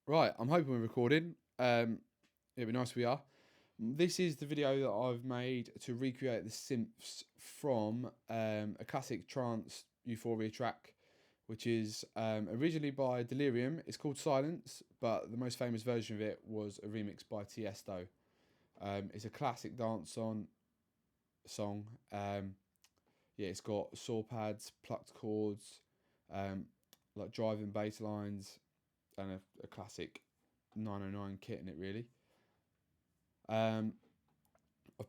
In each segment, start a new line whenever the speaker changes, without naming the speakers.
Right, I'm hoping we're recording. It'd be nice if we are. This is the video that I've made to recreate the synths from a classic trance euphoria track, which is originally by Delirium. It's called Silence, but the most famous version of it was a remix by Tiesto. It's a classic dance song. It's got saw pads, plucked chords, like driving bass lines, and a classic 909 kit in it, really. I've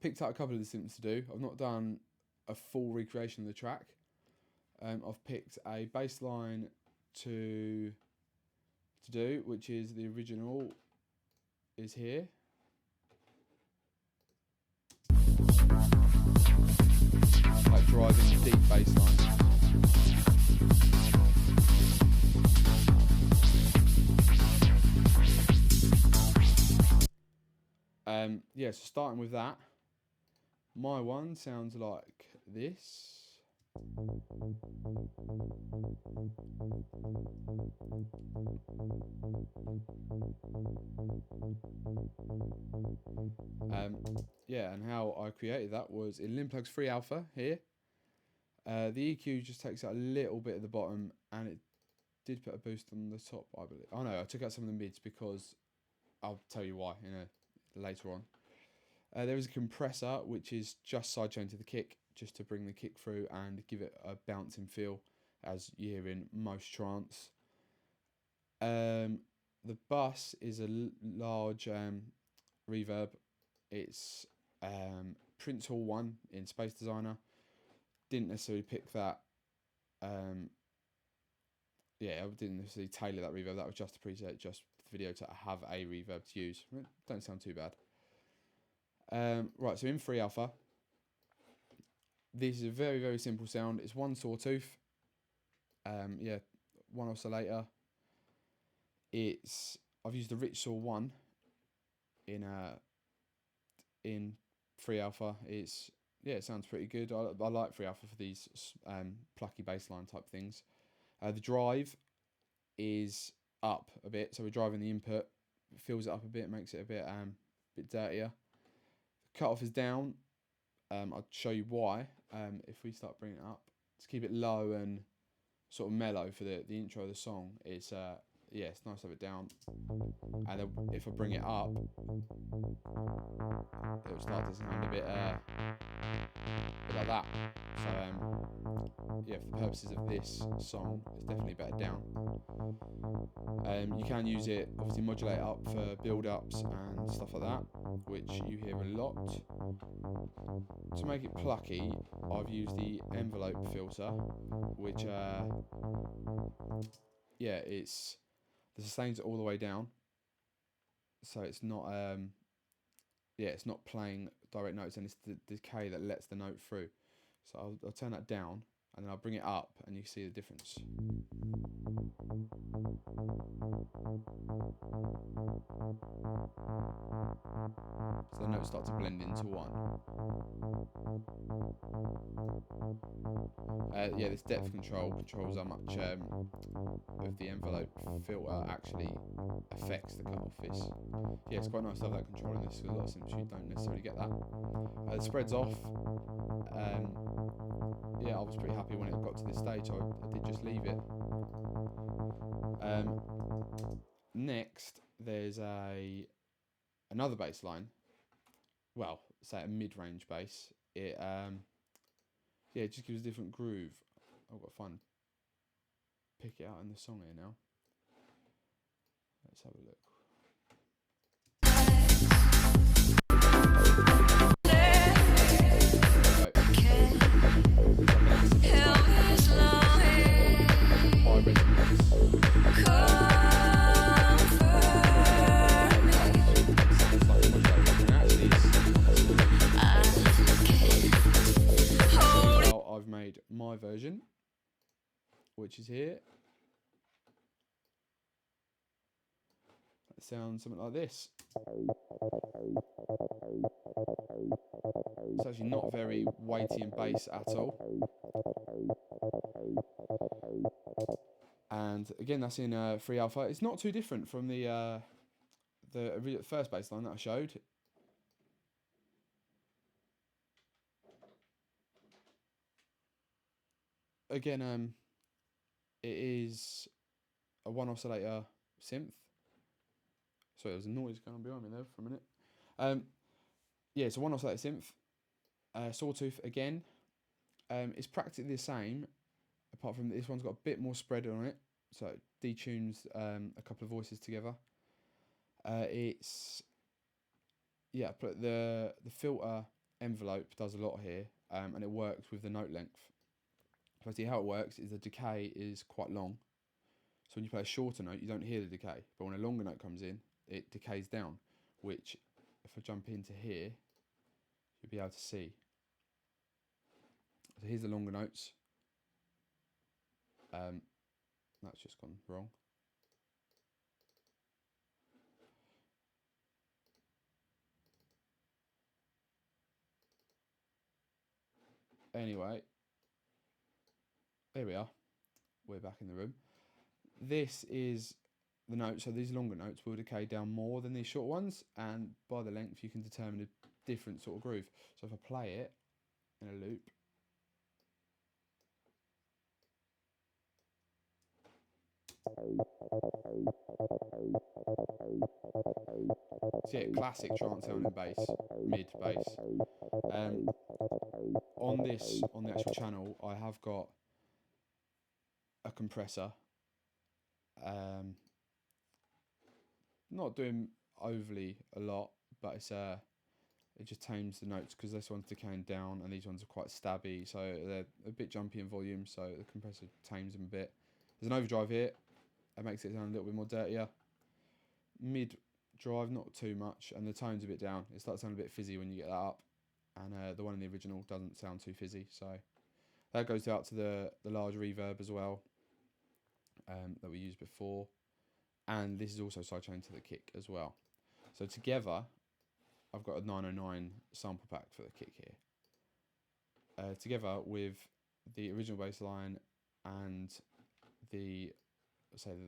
picked out a couple of the synths to do. I've not done a full recreation of the track. I've picked a bass line to do, which is the original is here. Like driving deep bass line. So starting with that, my one sounds like this. And how I created that was in Limplugs 3 Alpha here. The EQ just takes out a little bit at the bottom, and it did put a boost on the top, I believe. Oh no, I took out some of the mids because I'll tell you why later on. There is a compressor which is just sidechained to the kick, just to bring the kick through and give it a bouncing feel, as you hear in most trance. The bus is a large reverb. It's Prince Hall 1 in Space Designer. Didn't necessarily pick that. I didn't necessarily tailor that reverb. That was just a preset, just for the video to have a reverb to use. It don't sound too bad. Right, so in 3 Alpha, this is a very, very simple sound. It's one sawtooth. One oscillator. I've used the Rich Saw 1 in 3 Alpha. It sounds pretty good. I like 3 Alpha for these plucky bassline type things. The drive is up a bit, so we're driving the input. It fills it up a bit, makes it a bit dirtier. The cutoff is down. I'll show you why. If we start bringing it up, to keep it low and sort of mellow for the intro of the song, it's nice to have it down. And then if I bring it up, it'll start to sound a bit like that. So for the purposes of this song, it's definitely better down. You can use it, obviously modulate up for build-ups and stuff like that, which you hear a lot. To make it plucky, I've used the envelope filter, which the sustains all the way down, so it's not it's not playing direct notes, and it's the decay that lets the note through. So I'll turn that down, and then I'll bring it up, and you see the difference. So the notes start to blend into one. This depth control controls how much of the envelope filter actually affects the cutoff. It's quite nice to have that control in this, because a lot of synths you don't necessarily get that. The spread's off. I was pretty happy when it got to this stage, so I did just leave it. Next, there's another bass line. Well, say a mid-range bass. It just gives a different groove. I've got to pick it out in the song here now. Let's have a look. I've made my version, which is here. That sounds something like this. It's actually not very weighty in bass at all. And again, that's in 3 alpha. It's not too different from the first bass line that I showed. Again, it is a one oscillator synth. Sorry, there was a noise going on behind me there for a minute. Yeah, it's a one oscillator synth. Sawtooth again. It's practically the same, apart from this one's got a bit more spread on it, so it detunes a couple of voices together. It's but the filter envelope does a lot here, and it works with the note length. Basically, how it works is the decay is quite long, so when you play a shorter note, you don't hear the decay, but when a longer note comes in, it decays down. Which, if I jump into here, you'll be able to see. So here's the longer notes. That's just gone wrong. Anyway, there we are. We're back in the room. This is the note, so these longer notes will decay down more than these short ones, and by the length you can determine a different sort of groove. So if I play it in a loop, see it, classic trance sounding bass, mid bass. On the actual channel, I have got a compressor. Not doing overly a lot, but it just tames the notes because this one's decaying down and these ones are quite stabby, so they're a bit jumpy in volume, so the compressor tames them a bit. There's an overdrive here, it makes it sound a little bit more dirtier. Mid drive, not too much, and the tone's a bit down. It starts sounding a bit fizzy when you get that up, and the one in the original doesn't sound too fizzy, so that goes out to the large reverb as well, that we used before, and this is also sidechained to the kick as well. So together, I've got a 909 sample pack for the kick here. Together with the original bass line and the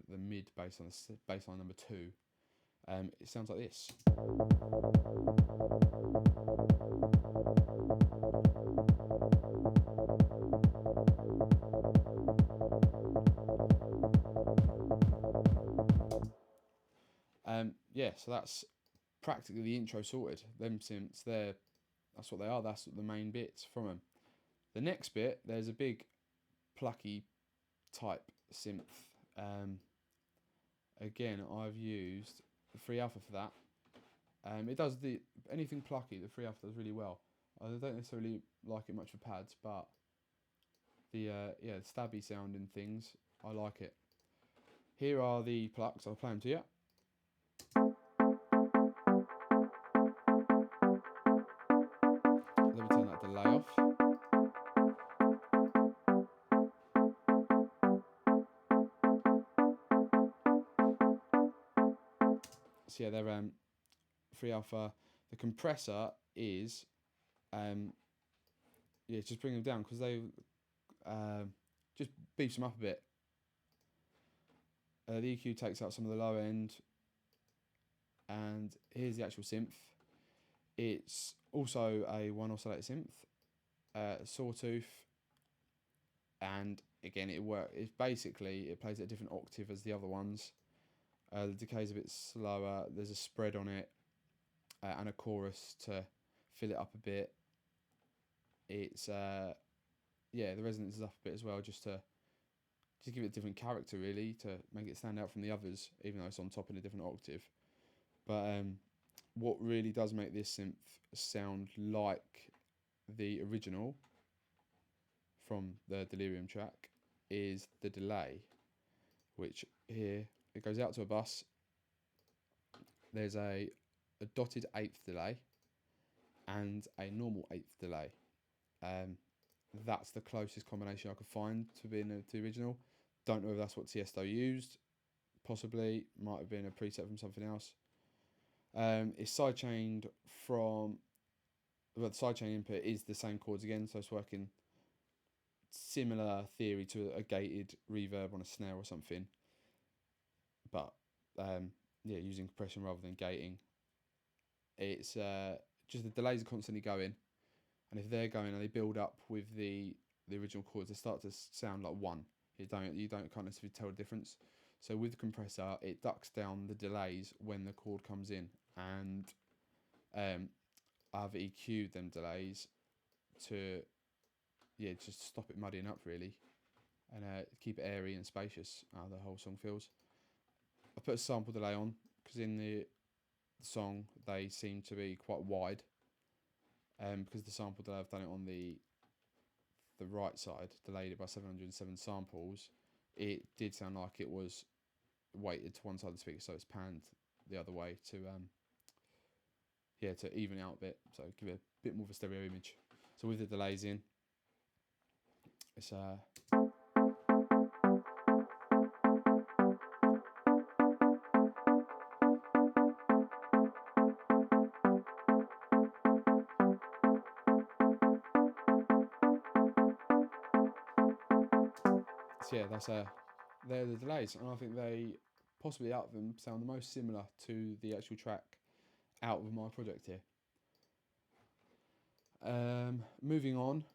mid bass line, bass line number 2, it sounds like this. So that's practically the intro sorted. Them synths, that's what they are. That's the main bits from them. The next bit, there's a big plucky type synth. Again, I've used the 3 alpha for that. It does anything plucky. The 3 alpha does really well. I don't necessarily like it much for pads, but the stabby sounding things, I like it. Here are the plucks. I'll play them to you. Let me turn that delay off. So yeah, they're 3 alpha. The compressor is just bring them down because they just beefs them up a bit. The EQ takes out some of the low end, and here's the actual synth. It's also a one oscillator synth, sawtooth, and again it plays at a different octave as the other ones. The decay's a bit slower. There's a spread on it, and a chorus to fill it up a bit. It's the resonance is up a bit as well, just to give it a different character, really, to make it stand out from the others, even though it's on top in a different octave. But what really does make this synth sound like the original from the Delirium track is the delay, which here it goes out to a bus. There's a dotted 8th delay and a normal 8th delay. That's the closest combination I could find to being the original. Don't know if that's what Tiesto used. Possibly, might have been a preset from something else. It's sidechained from, the sidechain input is the same chords again, so it's working similar theory to a gated reverb on a snare or something, but yeah, using compression rather than gating. It's just the delays are constantly going, and if they're going and they build up with the original chords, they start to sound like one. You don't kind of tell the difference. So with the compressor, it ducks down the delays when the chord comes in, and I've EQ'd them delays to just stop it muddying up really, and keep it airy and spacious. The whole song feels. I put a sample delay on because in the song they seem to be quite wide, because the sample delay, I've done it on the right side, delayed it by 707 samples. It did sound like it was weighted to one side of the speaker, so it's panned the other way to to even it out a bit, so give it a bit more of a stereo image. So with the delays in, it's so yeah, they're the delays, and I think they possibly out of them sound the most similar to the actual track out of my project here. Moving on,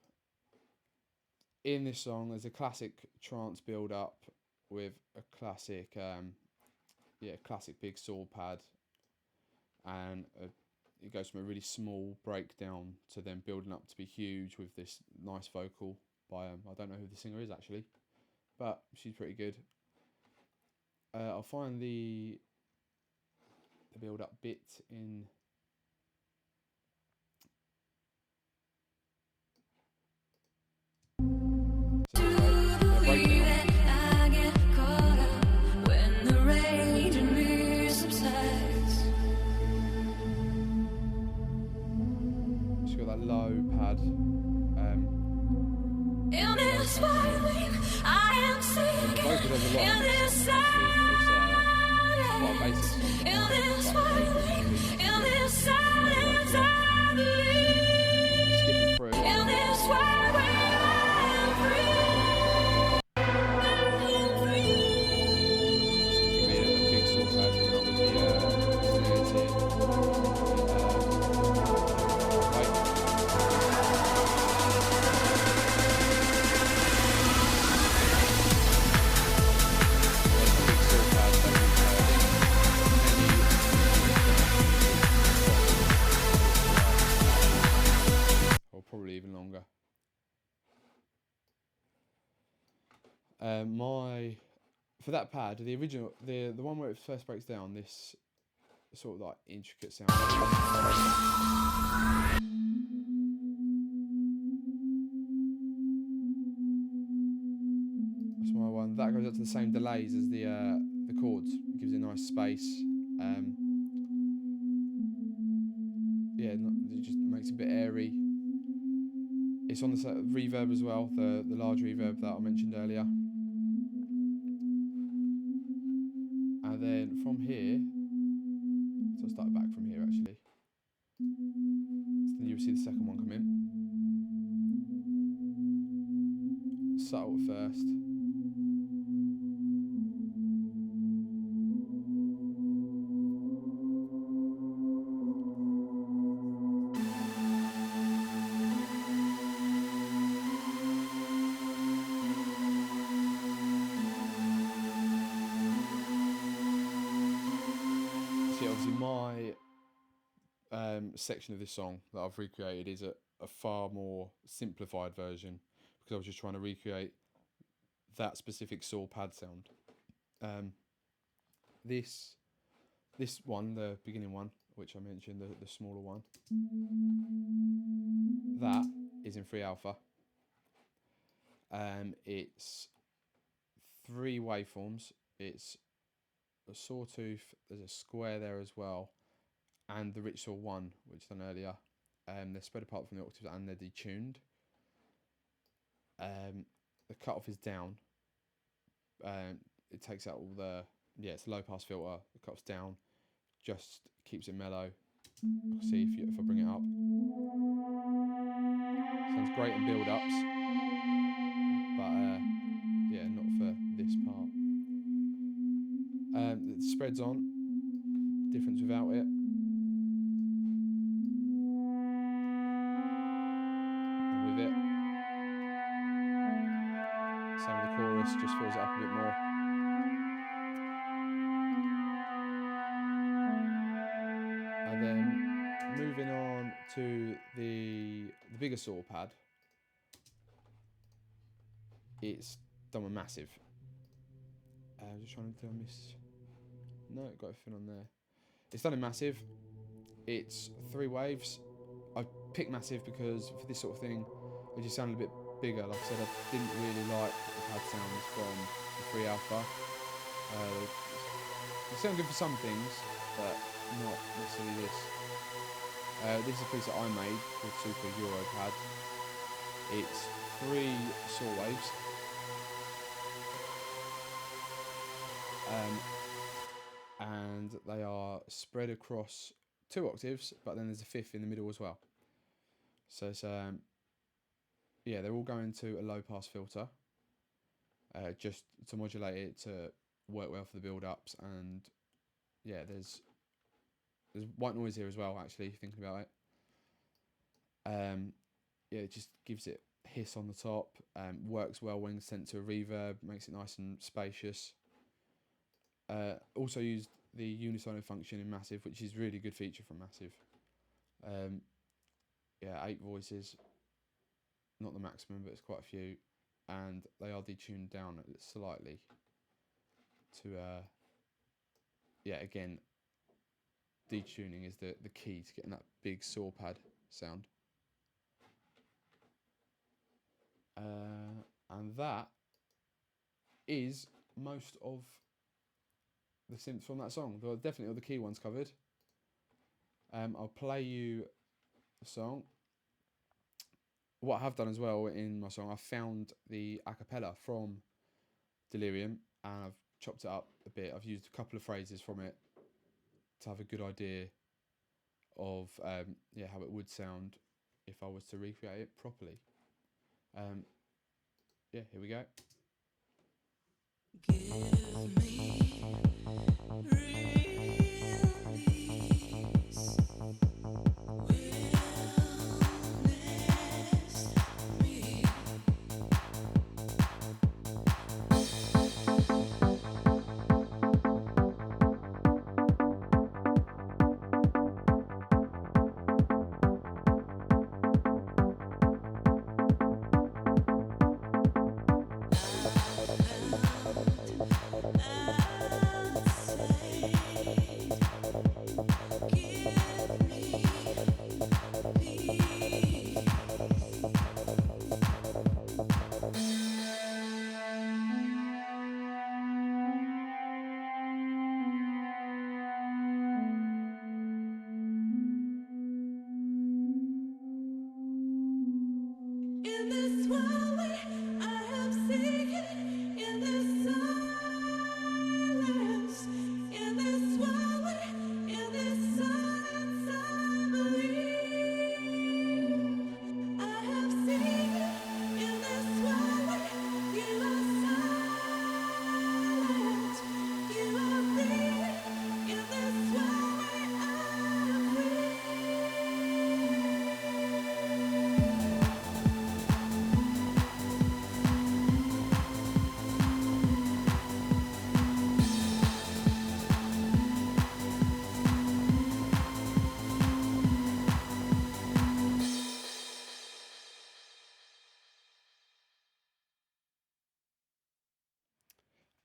in this song there's a classic trance build up with a classic classic big saw pad, and it goes from a really small breakdown to then building up to be huge with this nice vocal by I don't know who the singer is actually, but she's pretty good. I'll find the build up bit in she's got that low pad. Skipping through. Even longer. For that pad, the original, the one where it first breaks down, this sort of like intricate sound. That's my one. That goes up to the same delays as the chords. It gives it a nice space. It just makes it a bit airy. It's on the reverb as well, the large reverb that I mentioned earlier. And then from here, so I'll start back from here actually. So then you'll see the second one come in. Subtle at first. Obviously my section of this song that I've recreated is a far more simplified version, because I was just trying to recreate that specific saw pad sound. This one, the beginning one, which I mentioned, the smaller one, that is in 3 alpha. It's 3 waveforms. It's a sawtooth, there's a square there as well, and the rich saw 1, which I done earlier. They're spread apart from the octaves and they're detuned. The cutoff is down. It takes out all the, it's a low pass filter. The cutoff's down, just keeps it mellow. See if I bring it up. Sounds great in build ups. but yeah, not for this part. The spread's on, difference without it. And with it. Same with the chorus, just fills it up a bit more. And then moving on to the bigger saw pad, it's done with massive. I'm just trying to do this. No, got everything on there. It's done in massive. It's 3 waves. I picked massive because for this sort of thing, it just sounded a bit bigger. Like I said, I didn't really like the pad sounds from the 3 Alpha. They sound good for some things, but not necessarily this. This is a piece that I made with Super Euro Pad. It's 3 saw waves. And they are spread across 2 octaves, but then there's a 5th in the middle as well. So it's, yeah, they're all going to a low pass filter, just to modulate it to work well for the build ups. And yeah, there's white noise here as well, actually, thinking about it. Yeah, it just gives it hiss on the top, works well when sent to a reverb, makes it nice and spacious. Also used the unisono function in Massive, which is really good feature from Massive. Yeah, 8 voices, not the maximum, but it's quite a few, and they are detuned down slightly to, yeah, again, detuning is the key to getting that big saw pad sound. And that is most of the synths from that song. There are definitely all the key ones covered. I'll play you the song. What I have done as well in my song, I've found the a cappella from Delirium and I've chopped it up a bit. I've used a couple of phrases from it to have a good idea of yeah, how it would sound if I was to recreate it properly. Yeah, here we go. Give me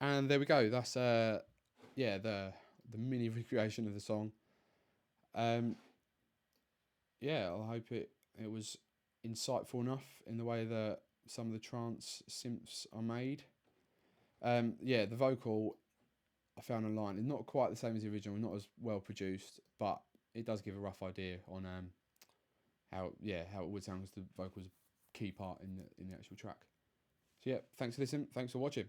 And there we go. That's yeah, the mini recreation of the song. Yeah, I hope it was insightful enough in the way that some of the trance synths are made. Yeah, the vocal I found online is not quite the same as the original, not as well produced, but it does give a rough idea on how it would sound, because the vocal's a key part in the actual track. So yeah, thanks for listening. Thanks for watching.